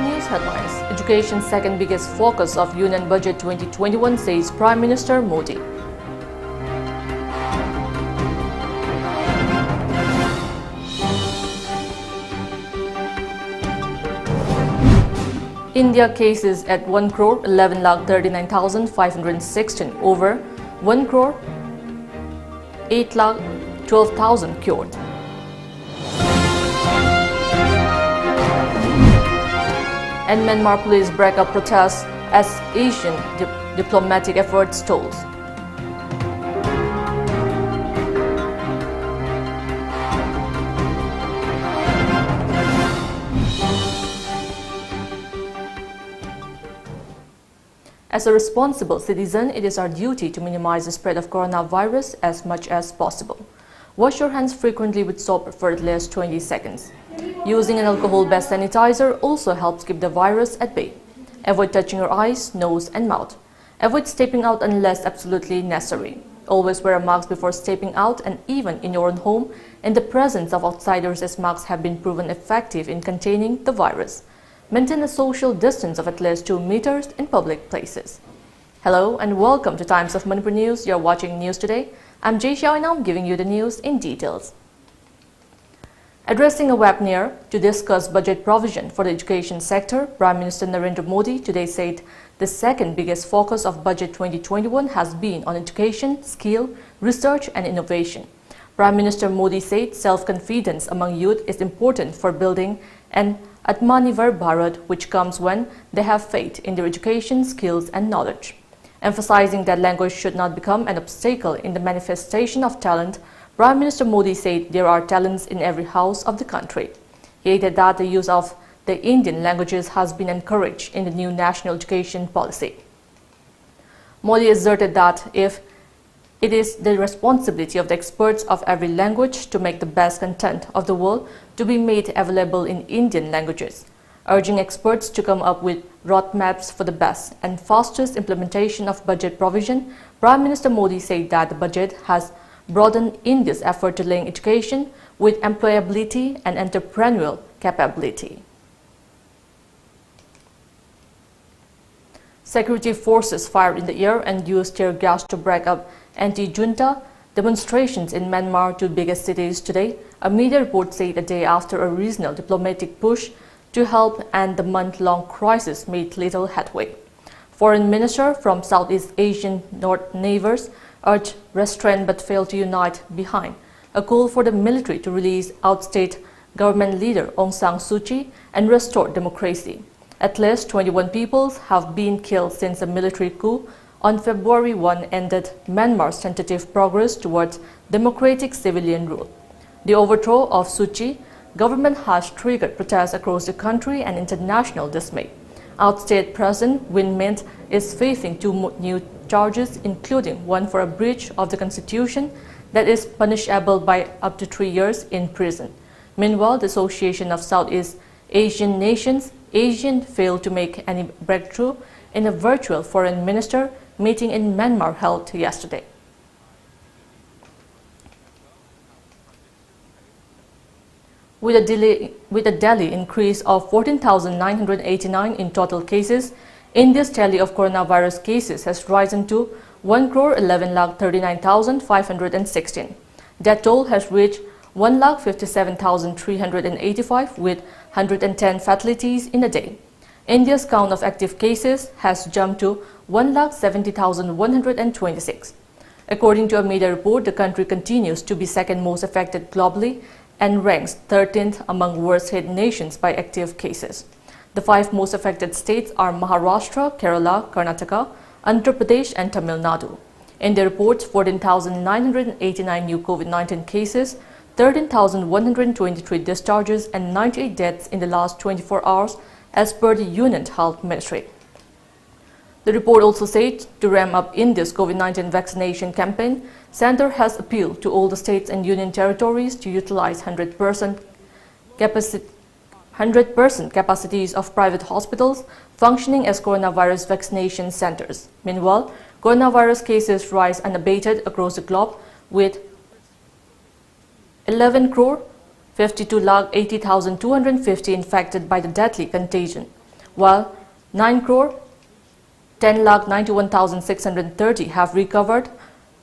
news headlines. Education's second biggest focus of Union Budget 2021, says Prime Minister Modi. India cases at 1,11,39,516, over 1,08,12,000 cured. And Myanmar police break up protests as Asian diplomatic efforts stalls. As a responsible citizen, it is our duty to minimize the spread of coronavirus as much as possible. Wash your hands frequently with soap for at least 20 seconds. Using an alcohol-based sanitizer also helps keep the virus at bay. Avoid touching your eyes, nose and mouth. Avoid stepping out unless absolutely necessary. Always wear a mask before stepping out, and even in your own home, in the presence of outsiders, as masks have been proven effective in containing the virus. Maintain a social distance of at least 2 meters in public places. Hello and welcome to Times of Manipur News. You're watching News Today. I'm JESSIA and I'm giving you the news in details. Addressing a webinar to discuss budget provision for the education sector, Prime Minister Narendra Modi today said the second biggest focus of Budget 2021 has been on education, skill, research and innovation. Prime Minister Modi said self-confidence among youth is important for building an Atmanirbhar Bharat, which comes when they have faith in their education, skills and knowledge. Emphasizing that language should not become an obstacle in the manifestation of talent, Prime Minister Modi said there are talents in every house of the country. He added that the use of the Indian languages has been encouraged in the new national education policy. Modi asserted that it is the responsibility of the experts of every language to make the best content of the world to be made available in Indian languages, urging experts to come up with roadmaps for the best and fastest implementation of budget provision. Prime Minister Modi said that the budget has broadened India's effort to link education with employability and entrepreneurial capability. Security forces fired in the air and used tear gas to break up anti-junta demonstrations in Myanmar, two biggest cities today. A media report said a day after a regional diplomatic push to help end the month-long crisis made little headway. Foreign Minister from Southeast Asian North neighbors urged restraint but failed to unite behind a call for the military to release ousted government leader Aung San Suu Kyi and restore democracy. At least 21 people have been killed since a military coup on February 1 ended Myanmar's tentative progress towards democratic civilian rule. The overthrow of Suu Kyi government has triggered protests across the country and international dismay. Outstate President Win Myint is facing two new charges, including one for a breach of the constitution that is punishable by up to 3 years in prison. Meanwhile, the Association of Southeast Asian Nations, ASEAN, failed to make any breakthrough in a virtual foreign minister meeting in Myanmar held yesterday. With a daily increase of 14,989 in total cases, India's tally of coronavirus cases has risen to 1,11,39,516. That toll has reached 1,57,385 with 110 fatalities in a day. India's count of active cases has jumped to 1,70,126. According to a media report, the country continues to be second most affected globally and ranks 13th among worst hit nations by active cases. The 5 most affected states are Maharashtra, Kerala, Karnataka, Andhra Pradesh and Tamil Nadu. In the report, 14,989 new COVID-19 cases, 13,123 discharges and 98 deaths in the last 24 hours as per the Union Health Ministry. The report also said to ramp up India's COVID-19 vaccination campaign, Centre has appealed to all the states and union territories to utilize 100% capacities of private hospitals functioning as coronavirus vaccination centers. Meanwhile, coronavirus cases rise unabated across the globe with 11,52,80,250 infected by the deadly contagion. while 9 crore 10,91,630 have recovered.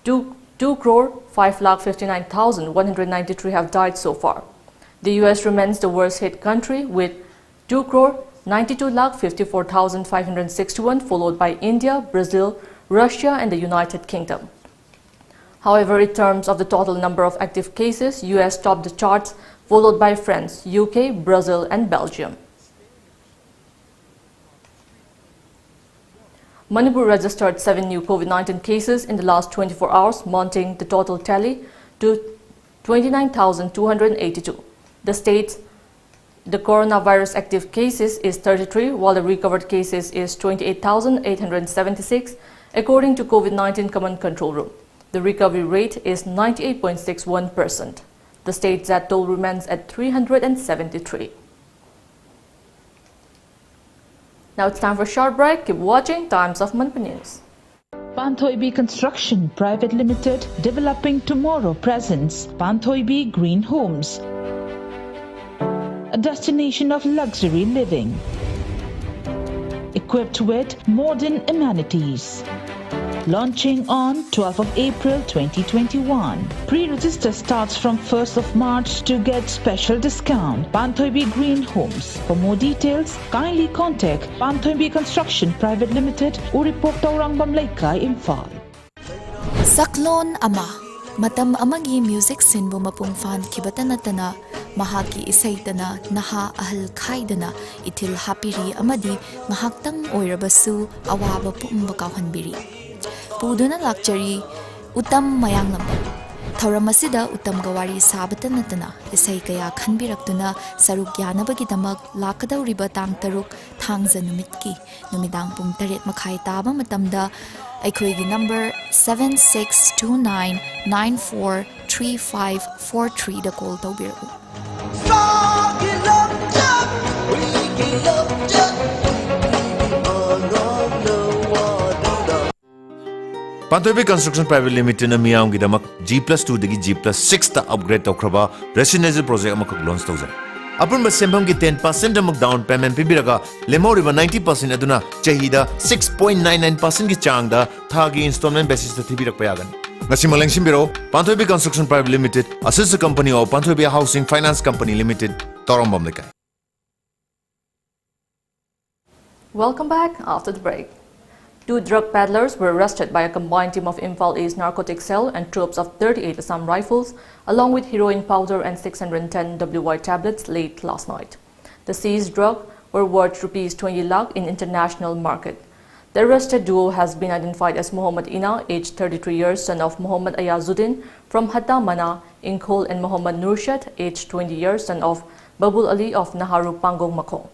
2 crore 5,59,193 have died so far. The US remains the worst hit country with 2 crore 92,54,561, followed by India, Brazil, Russia and the United Kingdom. However, in terms of the total number of active cases, US topped the charts, followed by France, UK, Brazil and Belgium. Manipur registered 7 new COVID-19 cases in the last 24 hours, mounting the total tally to 29,282. The coronavirus active cases is 33, while the recovered cases is 28,876, according to COVID-19 Command Control Room. The recovery rate is 98.61%. The state's death toll remains at 373. Now it's time for a short break. Keep watching Times of Manipur News. Panthoibi Construction Private Limited, developing tomorrow presents Panthoibi Green Homes, a destination of luxury living, equipped with modern amenities. Launching on 12th of April 2021. Pre-register starts from 1st of March to get special discount. Panthoibi Green Homes. For more details, kindly contact Panthoibi Construction Private Limited, Uripok Taurang Bamlaika, Imphal. Saklon ama matam amagi music sinbo mapung fan kibatanatana mahaki isaitana naha ahal khaidana itil hapiri amadi mahaktang oirabasu awaba pumba kauhanbiri. Puduna lakchari utam mayang lamban. Thauramasida utam gawari sabata natana isai kaya khanbiraktuna saruk yanabagidamag lakadauriba tang taruk thangza numitki numidang pung 8 makhai taba matamda aikoigi number 7629943543 da call tawbiru. Panthoibi Construction Private Limited na miyam gidamak G+2 dagi G+6 ta upgrade tawkraba residential project amakak launch tawzar. Apun ba sembam gi 10% amak down payment pibiraga lemoriba 90% aduna chahida 6.99% gi changda thagi installment basis ta thibirak payagan. Ngasi maleng simbiro Panthoibi Construction Private Limited assist company of Panthoibi Housing Finance Company Limited Torambam lekai. Welcome back after the break. 2 drug peddlers were arrested by a combined team of Imphal East Narcotics Cell and troops of 38 Assam Rifles, along with heroin powder and 610 WY tablets late last night. The seized drug were worth Rs 20 lakh in international market. The arrested duo has been identified as Muhammad Ina, aged 33 years, son of Muhammad Ayazuddin from Hatta Mana, Inkol, and Muhammad Nurshad, aged 20 years, son of Babul Ali of Naharu Pangong Makong.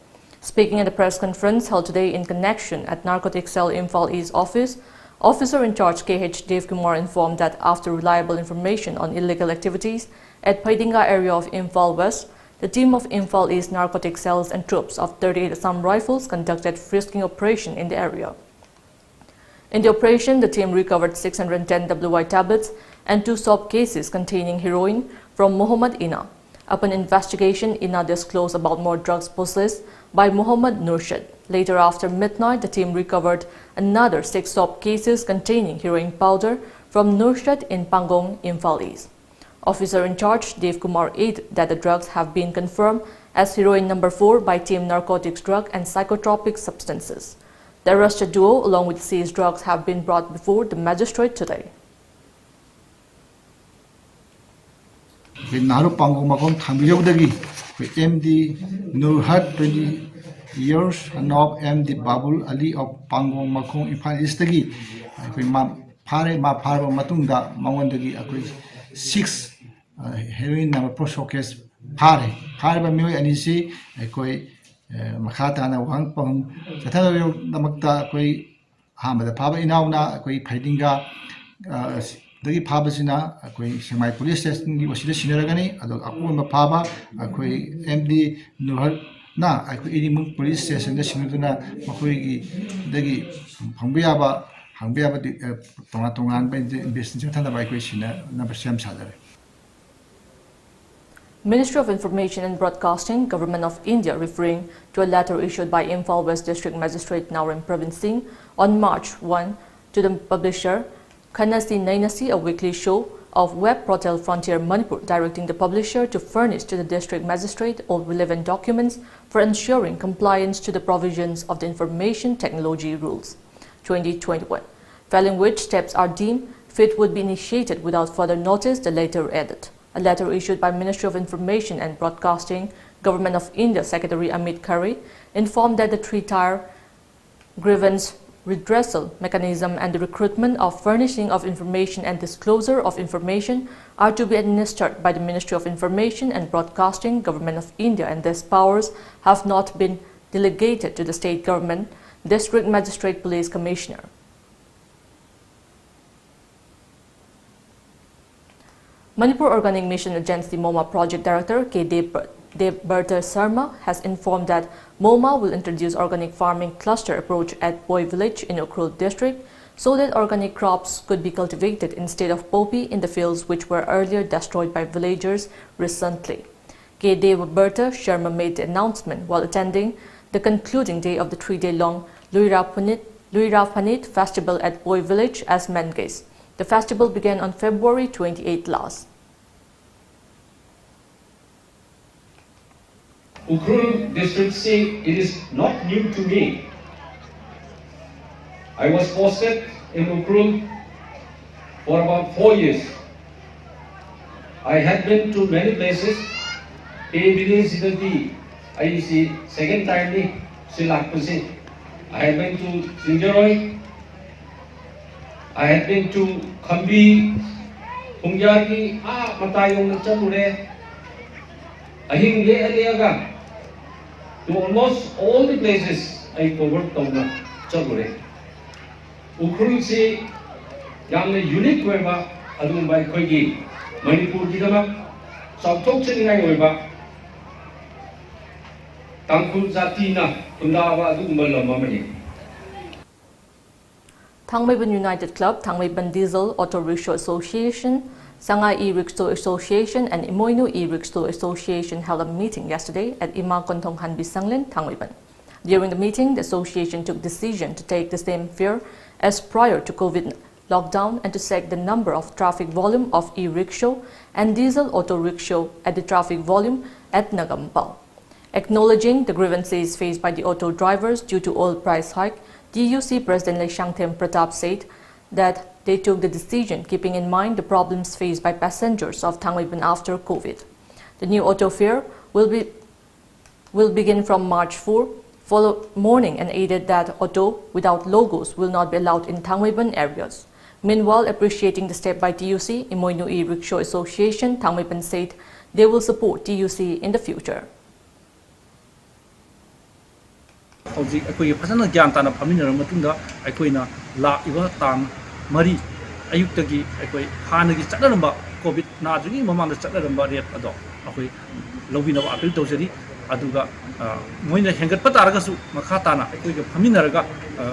Speaking at a press conference held today in connection at Narcotics Cell Imphal East office, Officer in charge KH Dev Kumar informed that after reliable information on illegal activities at Paidinga area of Imphal West, the team of Imphal East Narcotics Cells and troops of 38 Assam Rifles conducted frisking operation in the area. In the operation, the team recovered 610 WY tablets and 2 soap cases containing heroin from Muhammad Ina. Upon investigation, Ina disclosed about more drugs possessed by Muhammad Nurshad. Later, after midnight, the team recovered another 6 soap cases containing heroin powder from Nurshad in Pangong, Imphal East. Officer in charge, Dev Kumar, added that the drugs have been confirmed as heroin number 4 by Team Narcotics Drug and Psychotropic Substances. The arrested duo, along with seized drugs, have been brought before the magistrate today. Naharu Pangong Makong Thambiyogdagi, MD Nurhat 20 years, and of MD Babul Ali of Pangong Makong Imphal Eastagi, Pare Maparo Matunda, Mawandagi, 6 heroin number pro showcase Pare Bamio and Isi, Makata and Wang Pong, Satano Namakta, Hamada Paba Inauna, Paidinga. The Pabasina, Semi Police Station, was the Sinaragani, Akuma Paba, MD Nuhar, Na, Idimun Police Station, the Sinutuna, Makui, Degi, Hambiaba, Tomatongan, by the business of the Vibration, number Sam Salary. Ministry of Information and Broadcasting, Government of India, referring to a letter issued by Imphal West District Magistrate Naurim Pravin Singh on March 1 to the publisher Khanasi Nainasi, a weekly show of web portal Frontier Manipur, directing the publisher to furnish to the district magistrate all relevant documents for ensuring compliance to the provisions of the Information Technology Rules 2021, failing which steps are deemed fit would be initiated without further notice, the letter added. A letter issued by Ministry of Information and Broadcasting, Government of India Secretary Amit Khare, informed that the three-tier grievance redressal mechanism and the recruitment of furnishing of information and disclosure of information are to be administered by the Ministry of Information and Broadcasting, Government of India, and these powers have not been delegated to the state government, District Magistrate Police Commissioner. Manipur Organic Mission Agency MOMA Project Director K. Devberta Sharma has informed that MOMA will introduce organic farming cluster approach at Boi village in Ukhrul district so that organic crops could be cultivated instead of poppy in the fields which were earlier destroyed by villagers recently. K. Devberta Sharma made the announcement while attending the concluding day of the three-day-long Luira Panit festival at Boi village as main guest. The festival began on February 28 last. Ukhrul district say it is not new to me. I was posted in Ukhrul for about 4 years. I had been to many places. I see second time I had been to Sinjaroy. I had been to Khambi, Pungjaki, Matayong Chalure, Ahing Leaga, to almost all the places I covered Tongna Chalure. Ukhrul se Yamna unique weba, Adum by Kogi, Manipur Gidama, Southok Chingai weba, Tangkul Zatina, Kundawa Dumbala Mamani. Thangmaiban United Club, Thangmaiban Diesel Auto Rickshaw Association, Sangay E-Rickshaw Association and Imoinu E-Rickshaw Association held a meeting yesterday at Ima Kontong Hanbi Sanglin, Thangmaiban. During the meeting, the association took decision to take the same fare as prior to COVID lockdown and to set the number of traffic volume of e-rickshaw and diesel auto rickshaw at the traffic volume at Nagampal. Acknowledging the grievances faced by the auto drivers due to oil price hike, DUC President Lei Shangthem Pratap said that they took the decision keeping in mind the problems faced by passengers of Thangmaiban after COVID. The new auto fare will begin from March 4 morning and added that auto without logos will not be allowed in Thangmaiban areas. Meanwhile, appreciating the step by DUC, Imoinu E-Rickshaw Association, Thangmaiban said they will support DUC in the future. Hojik akoi phasana gyan tana phaminara matungda akoina la iba tang mari ayuktagi akoi hanagi chatlaramba covid nadrigi mamangda chatlaramba rate ado akoi lobinaba appeal tawjari aduga moina hengat pataragasu makhatana akoi ga phaminaraga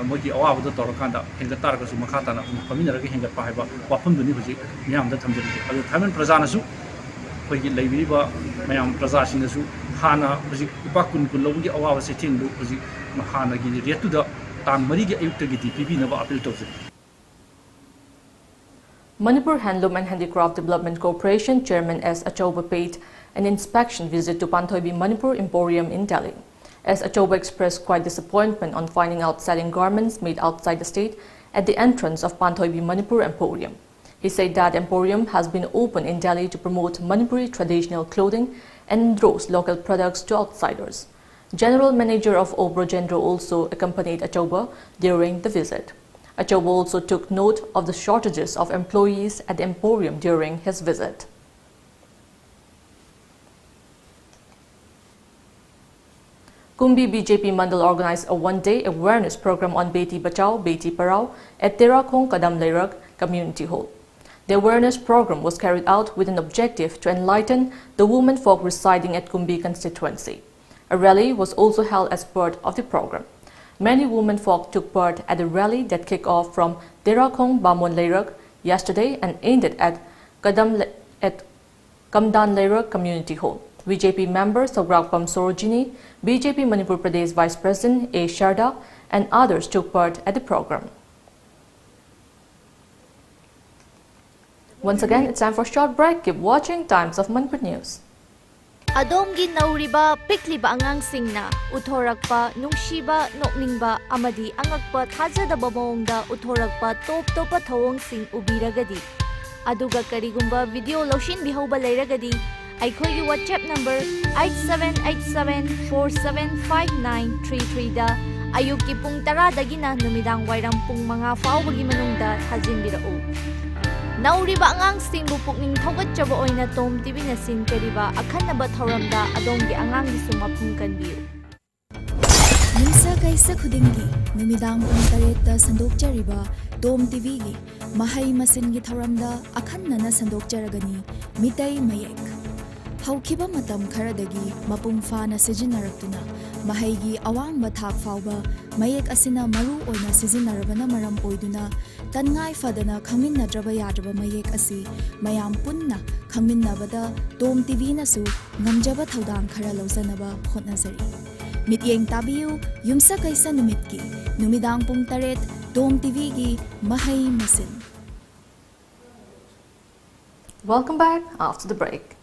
mogi awabada torakanda hengat taragasu makhatana phaminaraga hengat pa haiba wafamduni hojik miyamda thamjari adu thamen prajanasu koigi leibiriba mayam prajasinasu hana hojik ipa kun lobugi awaba setting du hojik hana gi retuda tang mari gi ayuktagi dpp naba appeal tawjari. Manipur Handloom and Handicraft Development Corporation Chairman S. Achoba paid an inspection visit to Panthoibi Manipur Emporium in Delhi. S. Achoba expressed quite disappointment on finding out selling garments made outside the state at the entrance of Panthoibi Manipur Emporium. He said that Emporium has been opened in Delhi to promote Manipuri traditional clothing and endorse local products to outsiders. General Manager of Obro Gendro also accompanied Achoba during the visit. Achoba also took note of the shortages of employees at the Emporium during his visit. Kumbi BJP Mandal organized a one-day awareness program on Beti Bachao, Beti Parao at Terakong Kadam Leirag Community Hall. The awareness program was carried out with an objective to enlighten the women folk residing at Kumbi constituency. A rally was also held as part of the program. Many women folk took part at the rally that kicked off from Terakong Bamon Leirag yesterday and ended at Kamdan Leira Community Hall. BJP member Sograkpam Sorojini, BJP Manipur Pradesh Vice President A. Sharda, and others took part at the program. Once again, it's time for a short break. Keep watching Times of Manipur News. Adomgi nauriba pikliba angangsingna uthorakpa nungsiba nokningba amadi angakpa thajadaba mawongda uthorakpa top thawongsing ubiragadi aduga karigumba video loshin bihauba leiragadi aikhoigi WhatsApp number 8787475933 da ayukki pung 10 dagina numidang wairam pung 5 faubagi manungda thajinbirau. Nauriba angangsingbu pukning thawgatjaba oina TOMTV na sinkariba akhanaba thauramda adonggi angangisu mapung kanbiu. Nimsa kaisa khudingi numidang pung 8 ta sandokjariba TOMTV gi mahai masingi thauramda akhanna sandokjaragani mitai mayek. Haukiba matam kharadagi mapung fana sijinaraktuna mahaigi awangba thak fauba mayek asina maru oina sijinarabana maram oiduna tangai fadana khangminnadraba yadraba mayek asi mayam punna khangminnabada TOMTV nasu ngamjaba thaudang khara lawsanaba hotnazari mityeng tabiu yumsa kaisa numitki numidang pung 8 TOMTV gi mahai masin. Welcome back after the break.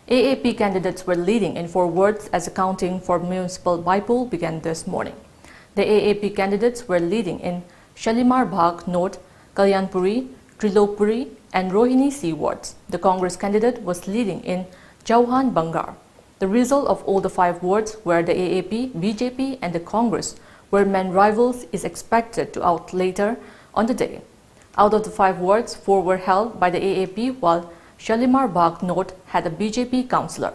AAP candidates were leading in 4 wards as accounting for municipal bypoll began this morning. The AAP candidates were leading in Shalimar Bagh North, Kalyanpuri, Trilokpuri and Rohini C wards. The Congress candidate was leading in Chauhan Bangar. The result of all the 5 wards where the AAP, BJP and the Congress were main rivals is expected to out later on the day. Out of the 5 wards, 4 were held by the AAP while Shalimar Bagh North had a BJP councillor.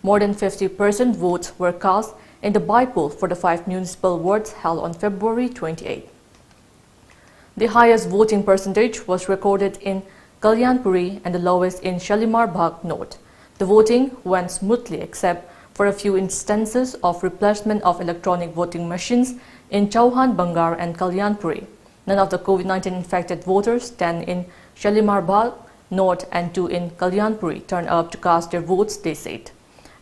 More than 50% votes were cast in the bypoll for the 5 municipal wards held on February 28. The highest voting percentage was recorded in Kalyanpuri and the lowest in Shalimar Bagh North. The voting went smoothly except for a few instances of replacement of electronic voting machines in Chauhan Bangar and Kalyanpuri. None of the COVID-19 infected voters, 10 in Shalimar Bagh North and 2 in Kalyanpuri, turned up to cast their votes, they said.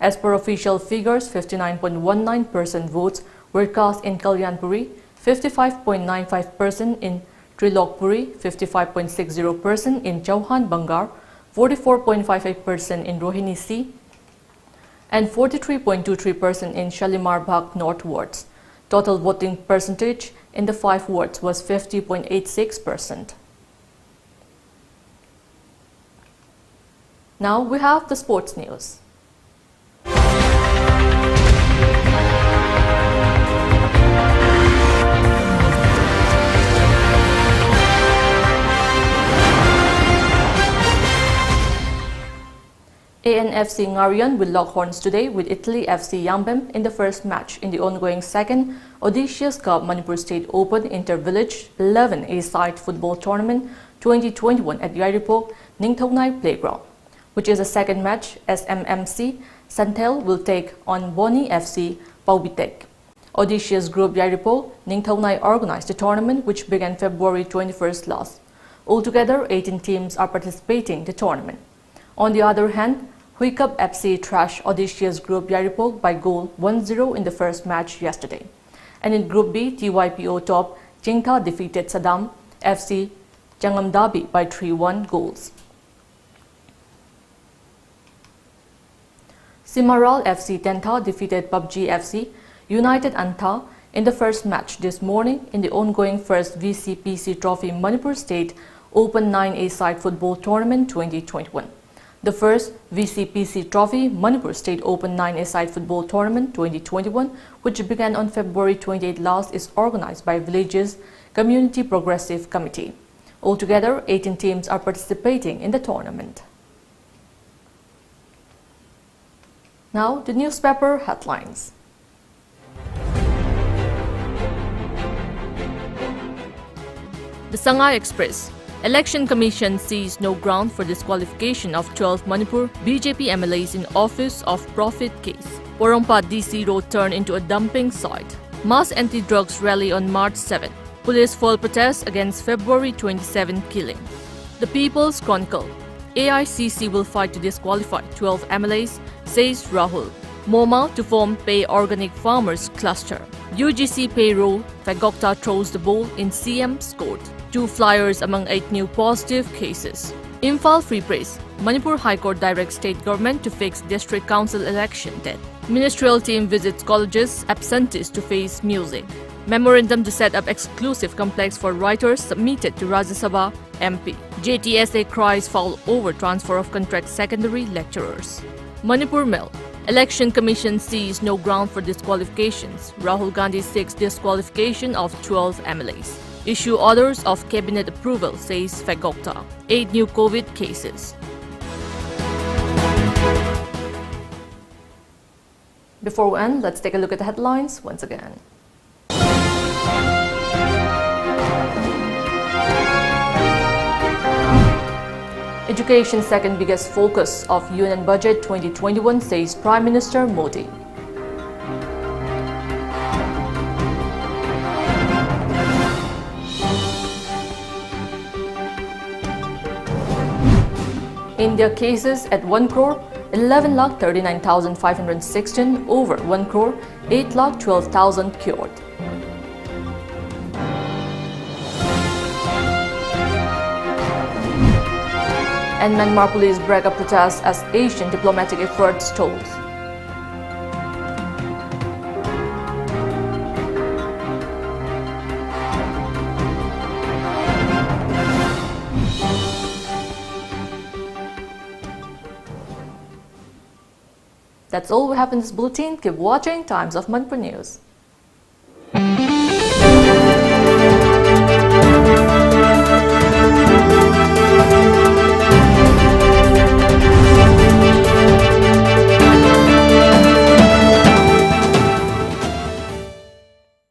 As per official figures, 59.19% votes were cast in Kalyanpuri, 55.95% in Trilokpuri, 55.60% in Chauhan Bangar, 44.58% in Rohini C, and 43.23% in Shalimar Bagh North wards. Total voting percentage in the 5 wards was 50.86%. Now we have the sports news. ANFC Ngarian will lock horns today with Italy FC Yambem in the first match in the ongoing second Odysseus Cup Manipur State Open Inter-Village 11 A-side football tournament 2021 at Yairipok Ningthaunai Playground, which is the second match. SMMC Santel will take on Boni FC Paubitek. Odysseus Group Yairipok Ningthaunai organized the tournament, which began February 21st last. Altogether, 18 teams are participating in the tournament. On the other hand, Huikap FC trashed Odysseus Group Yairipok by goal 1-0 in the first match yesterday. And in Group B, TYPO top Jingtha defeated Saddam FC Changamdabi by 3-1 goals. Simaral FC Tentha defeated PUBG FC United Antha in the first match this morning in the ongoing first VCPC Trophy Manipur State Open 9A-side football tournament 2021. The first VCPC Trophy Manipur State Open 9A-side football tournament 2021, which began on February 28 last, is organized by Villages Community Progressive Committee. Altogether, 18 teams are participating in the tournament. Now, the newspaper headlines. The Sangha Express. Election Commission sees no ground for disqualification of 12 Manipur BJP MLAs in Office of Profit case. Porongpa DC Road turned into a dumping site. Mass anti-drugs rally on March 7. Police foil protests against February 27 killing. The People's Chronicle. AICC will fight to disqualify 12 MLAs, says Rahul. MoMA to form Pay Organic Farmers Cluster. UGC payroll, Fagokta throws the ball in CM's court. 2 flyers among 8 new positive cases. Imphal Free Press. Manipur High Court directs state government to fix district council election date. Ministerial team visits colleges, absentees to face music. Memorandum to set up exclusive complex for writers submitted to Rajya Sabha MP. JTSA cries foul over transfer of contract secondary lecturers. Manipur Mail. Election Commission sees no ground for disqualifications. Rahul Gandhi seeks disqualification of 12 MLAs. Issue orders of cabinet approval, says Fagokta. 8 new COVID cases. Before we end, let's take a look at the headlines once again. Education's second biggest focus of Union Budget 2021, says Prime Minister Modi. India cases at 1 crore, 11,39,516, over 1 crore, 8,12,000 cured. And Myanmar police break up protests as Asian diplomatic efforts stalled. That's all we have in this bulletin. Keep watching Times of Manipur News.